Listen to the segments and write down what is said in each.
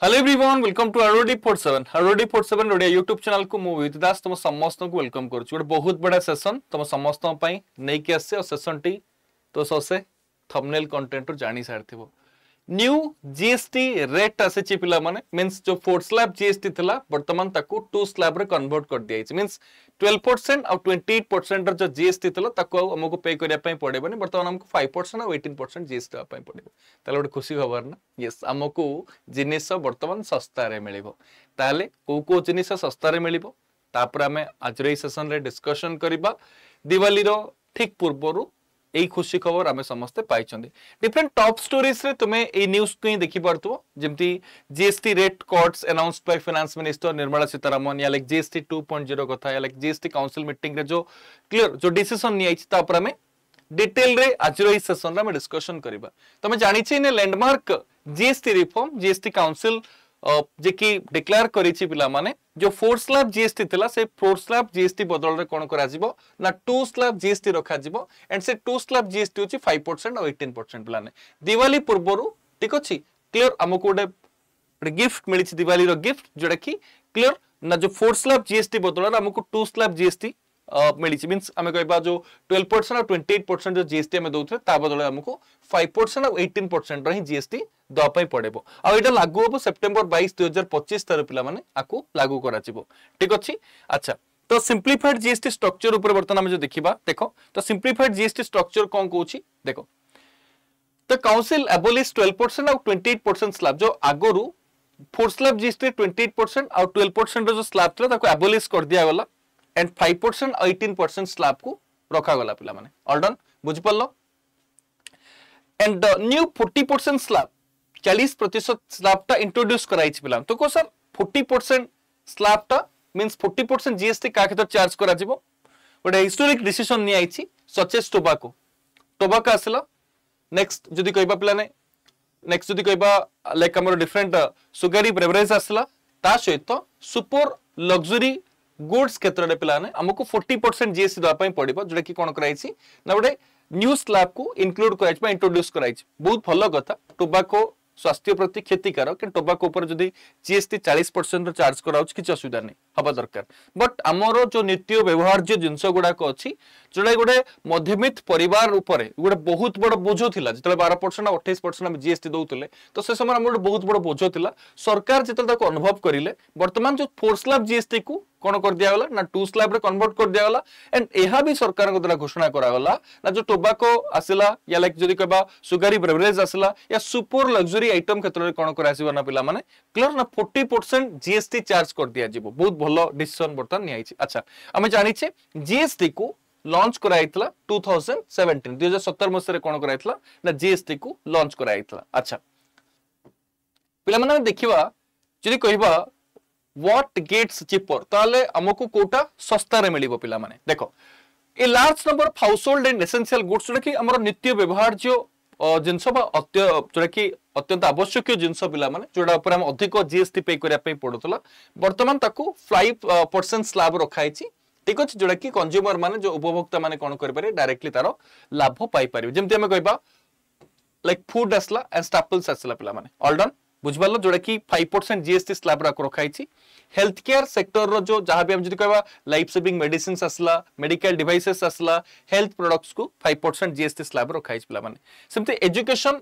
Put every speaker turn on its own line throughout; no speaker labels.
Hello everyone welcome to आरोडी47 Odia YouTube channel को मु विद दास तुम समस्त को वेलकम करूछु गोटे बहुत बड़ा सेशन तुम समस्त पई नै के आसे और सेशन टी तो ससे थंबनेल कंटेंट जानि सारथिबो न्यू जीएसटी रेट आसे पिला माने मींस जो 4 स्लैब जीएसटी थिला वर्तमान ताकू 2 स्लैब रे कन्वर्ट कर दिया छि मींस 12% और 28% रो जो जीएसटी थिला ताकू हमको पे करिया पई पड़ेबनी वर्तमान हमको 5% और 18% जीएसटी आ पई पड़ेबो ताले गोटे खुशी खबर ना यस हमको जिनिस वर्तमान सस्ता रे मिलिबो ताले को जिनिस सस्ता रे मिलिबो तापर हमें आज रे सेशन रे डिस्कशन करिबा दिवाली रो ठीक पूर्वरु एई खुशी खबर आमे समस्ते पाइछन्दी डिफरेंट टॉप स्टोरीज रे तुमे ए न्यूज़ को देखि परतो जेमती GST rate cuts announced by finance minister Nirmala Sitharaman या लाइक जीएसटी 2.0 कथा या लाइक जीएसटी काउंसिल मीटिंग रे जो क्लियर जो डिसीजन नि आइछ ता पर हमें डिटेल रे आज रो सेशन रे हम डिस्कशन करिबा तमे जानि छी ने landmark GST reform GST council जे की डिक्लेयर करिछि पिला माने जो 4 स्लैब जीएसटी थिला से 4 स्लैब जीएसटी बदल रे कोन करा जिवो ना 2 स्लैब जीएसटी रखा जिवो एंड से 2 स्लैब जीएसटी होछि 5% और 18% पिला ने दिवाली पूर्वरु ठीक अछि क्लियर हमको गोटे गिफ्ट मिलिछि दिवाली रो गिफ्ट जोडा की क्लियर ना जो 4 स्लैब जीएसटी बदल रे हमको 2 स्लैब जीएसटी मिलिछि मींस हमें कहबा जो 12% और 28% जो जीएसटी हमें दउथे ता बदले हमको 5% और 18% रही जीएसटी दवा पई पड़ेबो आ एटा लागू होबो सितंबर 22 2025 तार पिला माने आकू लागू करा जिवो ठीक अछि अच्छा तो सिंपलीफाइड जीएसटी स्ट्रक्चर ऊपर वर्तमान हम जो देखिबा देखो तो सिंपलीफाइड जीएसटी स्ट्रक्चर कोन कहूछि देखो तो काउंसिल एबोलिश 12% और 28% स्लैब जो आगरु 4 स्लैब जीएसटी 28% और 12% जो स्लैब था ताको एबोलिश कर दिया गला एंड 5% और 18% स्लैब को रखा गला पिला माने ऑल डन बुझ पल्लो एंड न्यू 40% स्लैब 40% स्लैब ता इंट्रोड्यूस कराई छि पिला तो को सर 40% स्लैब ता मींस 40% जीएसटी का के तो चार्ज करा जिवो गोटे हिस्टोरिक डिसीजन नि आइ छि सचेस टोबाको आसला नेक्स्ट जदी कहबा पिला ने नेक्स्ट जदी कहबा लाइक हमर डिफरेंट सुगारी बेवरेज आसला ता सहित सुपर लग्जरी गुड्स क्षेत्र रे पिला ने हमको 40% जीएसटी दवा पई पड़िबो जोडा की कोन कराई छि ना गोटे न्यू स्लैब को इंक्लूड कराई छि इंट्रोड्यूस कराई छि बहुत भलो कथा टोबाको स्वास्थ्य प्रति क्षतिकारक कि टोबाको ऊपर जदी जीएसटी 40% चार्ज कराउछ किछ असुविधा नै हबा दरकार बट हमरो जो नित्य व्यवहार जो जिंस गुडा को अछि जोडा गोटे मध्यमित परिवार ऊपर गोटे बहुत बड़ बोझ थिला जतले 12% और 28% हम जीएसटी दउतले तो से समय हमर बहुत बड़ बोझ थिला सरकार जतले ताको अनुभव करिले वर्तमान जो 4 स्लैब जीएसटी को कोन कर दिया गला ना 2 स्लैब रे कन्वर्ट कर दिया गला एंड एहा भी सरकार को द्वारा घोषणा करा गला ना जो टोबाको आसिला या लाइक जदी कहबा सुगारी बेवरेज आसिला या सुपर लग्जरी आइटम क्षेत्र रे कोन कर आसीबा ना पिला माने क्लियर ना 40% जीएसटी चार्ज कर दिया जिवो बहुत भलो डिसीजन वर्तमान नि आइछि अच्छा हम जानि छे जीएसटी को लॉन्च कराइतला 2017 मसरे कोन कराइतला ना जीएसटी को लॉन्च कराइतला अच्छा पिला माने देखिबा जदी कहबा व्हाट गेट्स चीपर ताले हमको कोटा सस्ता रे मिलिबो पिला माने देखो a large number of household and essential goods जोडा कि हमर नित्य व्यवहार जो जिंस बा जोडा कि अत्यंत आवश्यक जिंस पिला माने जोडा ऊपर हम अधिक जीएसटी पे करिया पे पडुतला वर्तमान ताकू 5% स्लैब रखाई छी ठीक अछि जोडा कि कंज्यूमर माने जो उपभोक्ता माने कोन करि पारे डायरेक्टली तारो लाभ पाई पारिबे जेमति हम कहबा लाइक फूड असला एंड स्टैपल्स असला पिला माने ऑल डन बुझबालो जोडा कि 5% जीएसटी स्लैब रा रखाई छी हेल्थ केयर सेक्टर रो जो जहां भी हम जदी कहबा लाइफ सेविंग मेडिसिन्स असला मेडिकल डिवाइसेस असला हेल्थ प्रोडक्ट्स को 5% जीएसटी स्लैब रखाई छी पिला माने सेमते एजुकेशन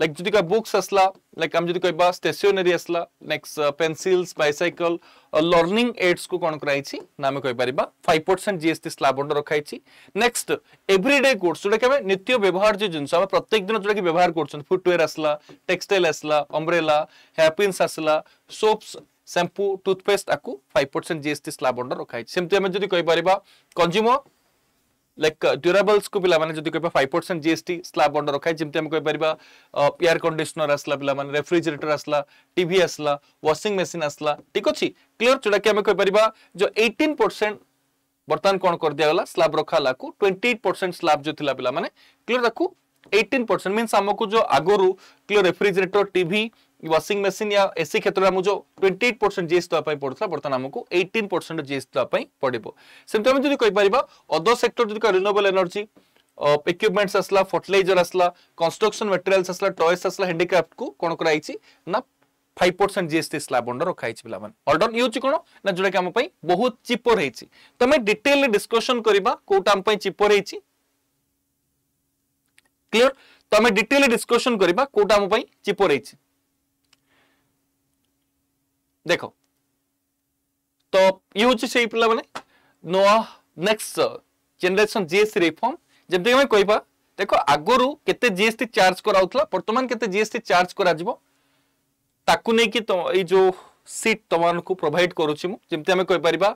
लाइक जदी का बुक्स असला लाइक हम जदी कहबा स्टेशनरी असला next pencils bicycle learning aids को कोन कराई छी नाम कहि परिबा 5% जीएसटी स्लैब अंडर रखाई छी नेक्स्ट एवरीडे गुड्स जोडा के नित्य व्यवहार जो जिंस हम प्रत्येक दिन जोडा कि व्यवहार करछन फुटवेयर असला टेक्सटाइल असला अम्ब्रेला हेयर पिन्स असला सोप्स शैम्पू टूथपेस्ट आकू 5% जीएसटी स्लैब अंडर रखाई छी सेमते हम जदी कहि परिबा कंज्यूमर लाइक ड्यूरेबल्स को पिला माने जदी कहबा 5% जीएसटी स्लैब अंडर रखाई जेमते हम कहि परिबा एयर कंडीशनर असला पिला माने रेफ्रिजरेटर असला टीवी असला वॉशिंग मशीन असला ठीक अछि क्लियर जोडा कि हम कहि परिबा जो 18% वर्तमान कोन कर दिया गला स्लैब रखा लाकू 28% स्लैब जो थिला पिला माने क्लियर रखू 18% मींस हमको जो आगोरु clear refrigerator TV washing machine या एसी क्षेत्र में जो 28% जीएसटी दवा पड़ता बर्तमान हमको 18% जीएसटी दवा पड़ो सेमती हम कहि परिबा अदर सेक्टर जदी रिन्यूएबल एनर्जी इक्विपमेंट्स असला फर्टिलाइजर असला कंस्ट्रक्शन मटेरियल्स असला टॉयज असला हैंडीक्राफ्ट को कोन कराई छी ना 5% जीएसटी स्लैब अंडर रखा है पिला माने ऑल डन यूज कोन ना जोडा कि हम पई बहुत चीपर हेछि तमे डिटेल डिस्कशन करबा कोटा हम पई चीपर हेछि क्लियर तमे डिटेल डिस्कशन करबा कोटा हम पई चीपर हेछि देखो तो यूज से पिला माने नो नेक्स्ट जनरेशन जीएसटी रिफॉर्म जेमते हम कहबा देखो आगरु केते जीएसटी चार्ज कराउतला वर्तमान केते जीएसटी चार्ज करा जिवो ताकू नै कि तो ए जो सीट तमान को प्रोवाइड करूची मु जेमते हम कहि परिबा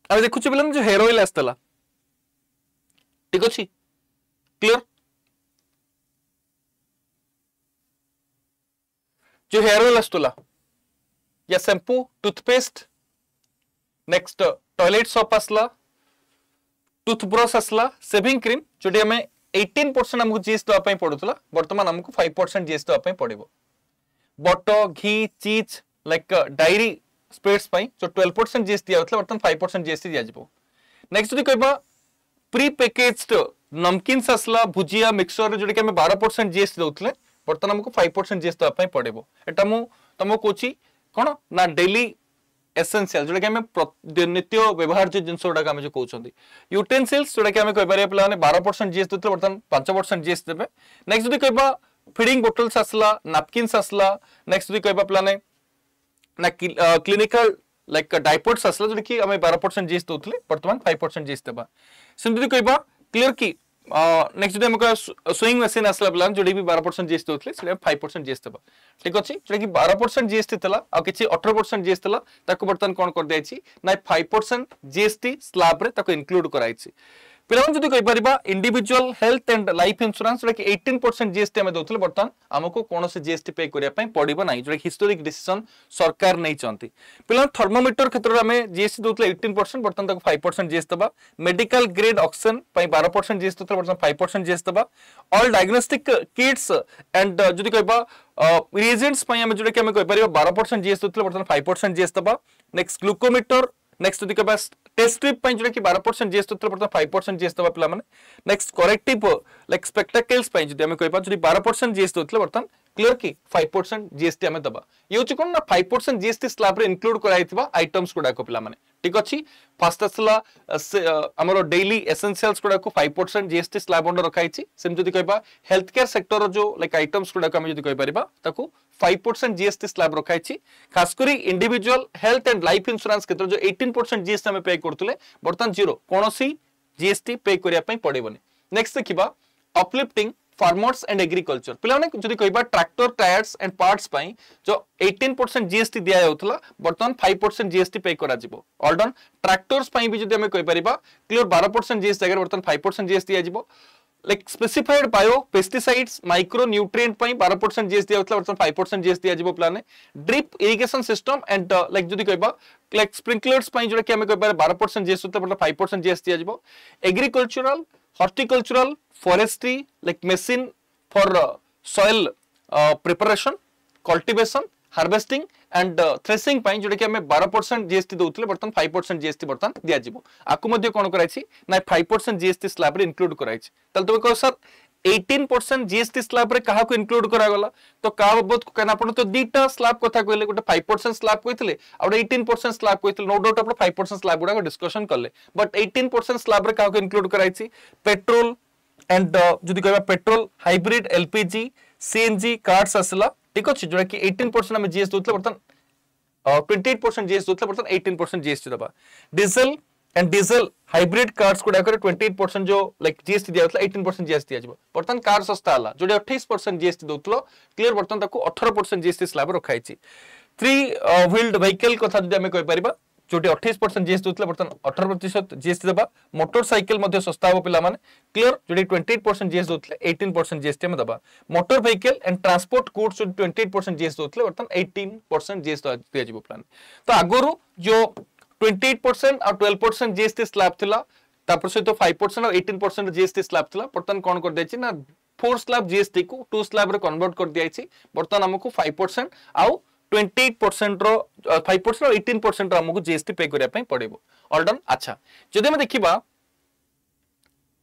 अब देखु छी बिलन जो हेयर ऑयल आस्तला ठीक अछि क्लियर जो हेयर ऑयल आस्तला या shampoo toothpaste next toilet soap आसला टूथब्रश आसला सेविंग क्रीम जोटी हमें 18% हमको जीएसटी दवा पड़ूला वर्तमान हमको 5% जीएसटी दवा पड़ो बटर घी चीज लाइक डायरी स्प्रेड्स जो 12% जीएसटी दिया वर्तमान 5% जीएसटी दिया नेक्स्ट जो कहबा प्री पैकेज्ड नमकीन्स आसला भुजिया मिक्सचर जोटी कि हमें 12% जीएसटी दउतले वर्तमान हमको 5% जीएसटी दवा पड़ो एटा मु तुमको कोची कोन ना डेली एसेंशियल जोटा कि हमें नित्य व्यवहार जिनस गुड़ा जो कहते यूटेनसिल्स जोटा कि कह पारे पे 12% जीएसटी देते बर्तमान 5% जीएसटी देवे नेक्स्ट जो कहबा फीडिंग बोटल्स आसला नापकिन्स आसला नेक्स्ट जो कहबा पे ना क्लिनिकल लाइक डायपर्स आसला जोटा कि हमें 12% जीएसटी देते बर्तमान 5% जीएसटी देवा सेमती कहबा क्लियर की नेक्स्ट जो स्विंग मशीन आसला प्लान जोड़ी भी 12% जीएसटी होतले सेटा 5% जीएसटी देबा ठीक अछि जोड़ा कि 12% जीएसटी तला आ किछि 18% जीएसटी तला ताको बर्तन कोन कर दैछि ना 5% जीएसटी स्लैब रे ताको इंक्लूड कराइछि पिलावन जदि कहि परिबा individual health and life insurance जोड़ा कि 18% जीएसटी हम दोतले बर्तन हमको कोन से जीएसटी पे करिया पई पड़िबो नाही जोड़ा कि हिस्टोरिक डिसीजन सरकार नै चंती पिलावन थर्मोमीटर क्षेत्र रे हमें जीएसटी दोतले 18% बर्तन ताको 5% जीएसटी दबा मेडिकल ग्रेड ऑक्सीजन पई 12% जीएसटी दोतले बर्तन 5% जीएसटी दबा ऑल डायग्नोस्टिक किट्स एंड जदि कहबा रिएजेंट्स पई हम जोड़ा कि हम कहि परिबा 12% जीएसटी दोतले बर्तन 5% जीएसटी दबा नेक्स्ट ग्लूकोमीटर नेक्स्ट जदि कहबा टेस्ट स्ट्रिप पई जोड़ा कि 12% जीएसटी दोतले बर्तन 5% जीएसटी दबा पिला माने नेक्स्ट करेक्टिव लाइक स्पेक्टाकल्स पई जदि हम कहबा जदि 12% जीएसटी दोतले बर्तन क्लियर की 5% जीएसटी हमें दबा ये होची कोन ना 5% जीएसटी स्लैब रे इंक्लूड कराइथिबा आइटम्स गुडा को पिला माने ठीक अछि फर्स्ट असला हमरो डेली एसेंशियल्स गुडा को 5% जीएसटी स्लैब अंडर रखाइछि सेम जदि कहबा हेल्थ केयर सेक्टर जो लाइक आइटम्स गुडा को हम जदि कहि परिबा ताको 5% जीएसटी स्लैब रखाइछि खास करी individual health and life insurance क्षेत्र जो 18% जीएसटी हमें पे करतले बर्तन जीरो कोनोसी जीएसटी पे करिया पई पड़िबोनी नेक्स्ट देखिबा अपलिफ्टिंग फार्मर्स एंड एग्रीकल्चर पिलाने जदि कहबा ट्रैक्टर टायर्स एंड पार्ट्स पई जो 18% जीएसटी दिया जाउतला बर्तमान 5% जीएसटी पे करा जिवो ऑल डन ट्रैक्टर्स पई भी जदि हमें कहि परिबा क्लियर 12% जीएसटी जगह बर्तमान 5% जीएसटी दिया जिवो like specified bio pesticides micro nutrient पई 12% जीएसटी दिया जाउतला बर्तमान 5% जीएसटी दिया जिवो plan drip irrigation system and like जदि कहबा लाइक स्प्रिंकलर्स पई जोटा कि हमें कहि पारे 12% जीएसटी दिया बर्तमान 5% जीएसटी दिया जिवो agricultural horticultural forestry like machine for soil preparation cultivation harvesting and threshing पाई जोटा कि हमें 12% जीएसटी दोतले बर्तन 5% जीएसटी बर्तन दिया जिवो आकु मध्ये कोन कराइछि ना 5% जीएसटी स्लैब रे इंक्लूड कराइछि तल तो कहो सर 18% जीएसटी स्लैब रे काहा को इंक्लूड करा गला तो का बाबत को कहना पड़ो तो दीटा स्लैब कथा कहले गोटे 5% स्लैब कहितले और 18% स्लैब कहितले नो डाउट आपण 5% स्लैब गुडा को डिस्कशन करले बट 18% स्लैब रे काहा को इंक्लूड कराइछि पेट्रोल एंड जदि कहबा petrol hybrid LPG CNG cards असला ठीक अछि जोरा कि 18% हम जीएसटी दोतले बर्तन 28% जीएसटी दोतले बर्तन 18% जीएसटी दबा diesel and diesel hybrid cards को डाकर 28% जो लाइक जीएसटी दिया होतला 18% जीएसटी दिया जिवो बर्तन कार सस्ता हला जोडी 28% जीएसटी दोतलो क्लियर बर्तन ताको 18% जीएसटी स्लैब रखाइछि 3 व्हील्ड व्हीकल कथा जदि हमें कहि परिबा जोटी 28% जीएसटी दोतले बर्तन 18% जीएसटी दबा मोटरसाइकिल मध्ये सस्ता हो पिला माने क्लियर जोडी 28% जीएसटी दोतले 18% जीएसटी में दबा motor vehicle and transport goods 28% GST दोतले बर्तन 18% जीएसटी दिया जिवो प्लान तो आगोरु जो 28% और 12% जीएसटी स्लैब थिला तापर से तो 5% और 18% जीएसटी स्लैब थिला बर्तन कोन कर दैछि ना 4 स्लैब जीएसटी को 2 स्लैब रे कन्वर्ट कर दियाछि बर्तन हमको 5% आउ 28% रो 5% और 18% रो हमको जीएसटी पे करिया पई पड़िबो ऑल डन अच्छा जदि हम देखिबा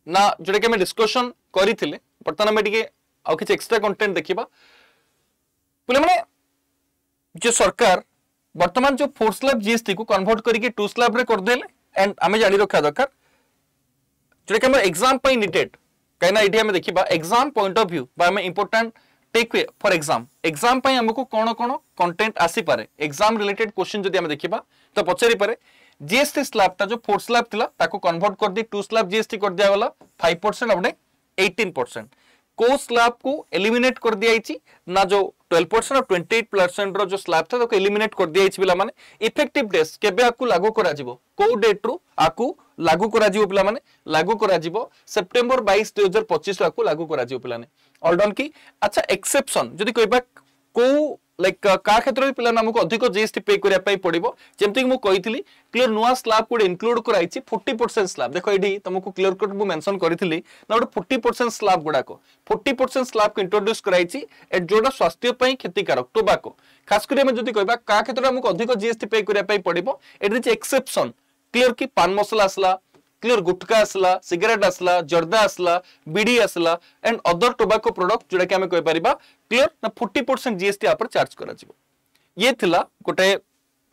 ना जोडे के हम डिस्कशन करिथिले बर्तन हम टिके आ किछ एक्स्ट्रा कंटेंट देखिबा पिला माने जो सरकार वर्तमान जो 4 स्लैब जीएसटी को कन्वर्ट करके 2 स्लैब रे कर देले एंड आमे जानि रखा दरकार जोटा कि हम एग्जाम पे नीटेड कहीं ये आम देखा एग्जाम पॉइंट ऑफ व्यू बा इंपोर्टेंट टेक फॉर एग्जाम पे हमको कौन कौन कंटेंट आसी पारे एग्जाम रिलेटेड क्वेश्चन जदि हम देखा तो पचारि पारे जीएसटी स्लैब ता जो 4 स्लैब थिला ताको कन्वर्ट कर दी 2 स्लैब जीएसटी कर दिया गला 5% अपने 18%। को स्लैब को एलिमिनेट कर दिया ना जो 12% और 28% रो जो स्लैब था तो एलिमिनेट कर दिया पिला माने इफेक्टिव डेट्स केबे आकु लागू करा जिवो को डेट रू आकु लागू करा जिवो पिला माने लागू करा जिवो सितंबर 22 2025 आकु लागू करा जिवो पिला ने ऑल डन की अच्छा एक्सेप्शन जदी कहबा को लाइक का क्षेत्र में पिला हमको अधिक जीएसटी पे करिया पई पड़िबो जेमति कि मु कहितली क्लियर नुवा स्लैब को इंक्लूड कराइछि 40% स्लैब देखो एडी तुमको क्लियर कट मु मेंशन करितली ना 40% स्लैब गुडा को 40% स्लैब को इंट्रोड्यूस कराइछि ए जोडा स्वास्थ्य पई क्षतिकारक टोबाको खास करी हम जदी कहबा का क्षेत्र में हमको अधिक जीएसटी पे करिया पई पड़िबो एडी एक्सेप्शन क्लियर की पान मसला असला क्लियर गुटका आसला सिगरेट आसला जर्दा आसला बीड़ी आसला एंड अदर टोबाको प्रोडक्ट जोड़ा कि हमें कहि परिबा क्लियर ना 40% जीएसटी आप चार्ज करा जिवो ये थिला गोटे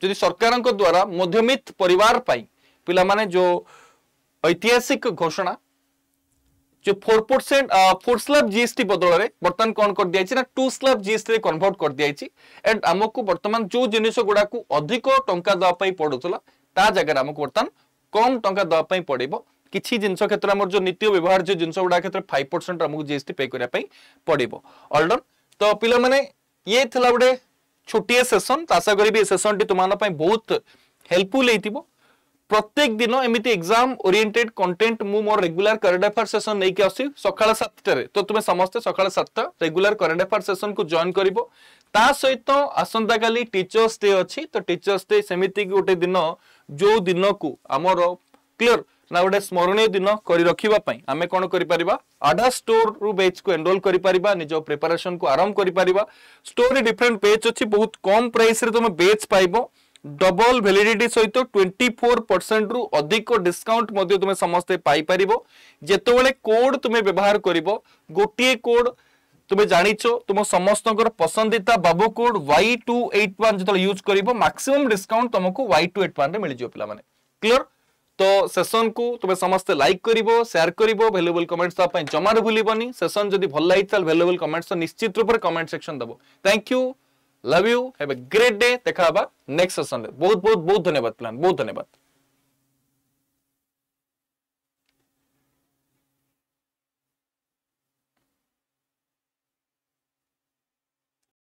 जदि सरकारक द्वारा मध्यमित परिवार पाई पिला माने जो ऐतिहासिक घोषणा जो 4% 4 स्लैब जीएसटी बदल रे वर्तमान कोन कर दियाछि ना 2 स्लैब जीएसटी रे कन्वर्ट कर दियाछि एंड हमको वर्तमान जो जिनिस गुडा को अधिक टंका दवा पई पडुतला ता जगह हमको वर्तमान कम टंका दवा पई पड़िबो किछि जिंस क्षेत्र हमर जो नित्य व्यवहार जो जिंस गुडा क्षेत्र 5% हमको जीएसटी पे करिया पई पड़िबो ऑल डन तो पिला माने ये थला बडे छोटिया सेशन आशा करी भी सेशन टी तुमाना पई बहुत हेल्पफुल हेतिबो प्रत्येक दिन एमिति एग्जाम ओरिएंटेड कंटेंट मु मोर रेगुलर करंट अफेयर सेशन नै के आसी सकाळ 7 रे तो तुमे समस्त सकाळ 7 रेगुलर करंट अफेयर सेशन को जॉइन करिवो ता सहित आसंता काली टीचर्स डे अछि तो टीचर्स डे सेमिति गोटे दिन जो दिन को आमर क्लियर ना गोटे स्मरणीय दिन करी रखिबा पई आमे कोन करि परिबा आडा स्टोर रु बैच को एनरोल करि परिबा निजो प्रिपरेशन को आरंभ करि परिबा स्टोर रे डिफरेंट पेज अछि बहुत कम प्राइस रे तुमे बैच पाइबो डबल वैलिडिटी सहित 24% रु अधिक डिस्काउंट मध्ये तुमे समस्त पाई परिबो जेतोबेले कोड तुमे व्यवहार करिवो गोटिए कोड तुमे जानिचो तुम समस्तकर पसंदीदा बाबू कोड Y281 जतल यूज करिवो मैक्सिमम डिस्काउंट तुमको Y281 रे मिल जियो पिला माने क्लियर तो सेशन को तुमे समस्त लाइक करिवो शेयर करिवो वैल्यूएबल कमेंट्स ता पई जमा रे भूलिबोनी सेशन जदी भल लागि ताल वैल्यूएबल कमेंट्स तो निश्चित रूप रे कमेंट सेक्शन दबो thank you love you have a great day देखा बा नेक्स्ट सेशन बहुत बहुत बहुत धन्यवाद प्लान बहुत धन्यवाद।